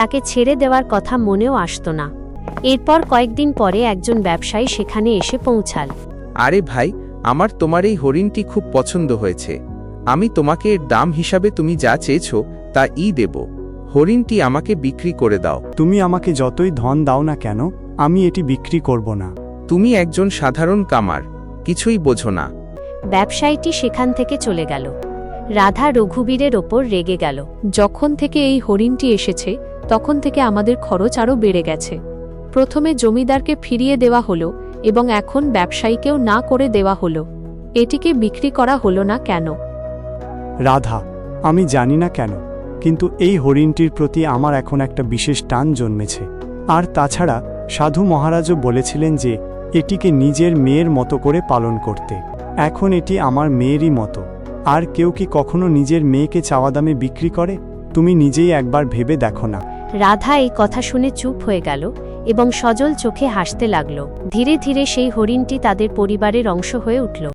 তাকে ছেড়ে দেওয়ার কথা মনেও আসতো না। এরপর কয়েকদিন পরে একজন ব্যবসায়ী সেখানে এসে পৌঁছাল। আরে ভাই, আমার তোমার এই হরিণটি খুব পছন্দ হয়েছে। আমি তোমাকে এর দাম হিসাবে তুমি যা চেয়েছো তা দেব। হরিণটি আমাকে বিক্রি করে দাও। তুমি আমাকে যতই ধন দাও না কেন, আমি এটি বিক্রি করব না। তুমি একজন সাধারণ কামার, কিছুই বোঝো না। ব্যবসায়ীটি সেখান থেকে চলে গেল। রাধা রঘুবীরের ওপর রেগে গেল। যখন থেকে এই হরিণটি এসেছে তখন থেকে আমাদের খরচ আরও বেড়ে গেছে। প্রথমে জমিদারকে ফিরিয়ে দেওয়া হলো এবং এখন ব্যবসায়ীকেও না করে দেওয়া হলো। এটিকে বিক্রি করা হলো না কেন? রাধা, আমি জানি না কেন, কিন্তু এই হরিণটির প্রতি আমার এখন একটা বিশেষ টান জন্মেছে। আর তাছাড়া সাধু মহারাজও বলেছিলেন যে এটিকে নিজের মেয়ের মতো করে পালন করতে। এখন এটি আমার মেয়েরই মতো। আর কেউ কি কখনো নিজের মেয়েকে চাওয়া দামে বিক্রি করে? তুমি নিজেই একবার ভেবে দেখো না। রাধা এই কথা শুনে চুপ হয়ে গেল এবং সজল চোখে হাসতে লাগল। ধীরে ধীরে সেই হরিণটি তাদের পরিবারের অংশ হয়ে উঠল।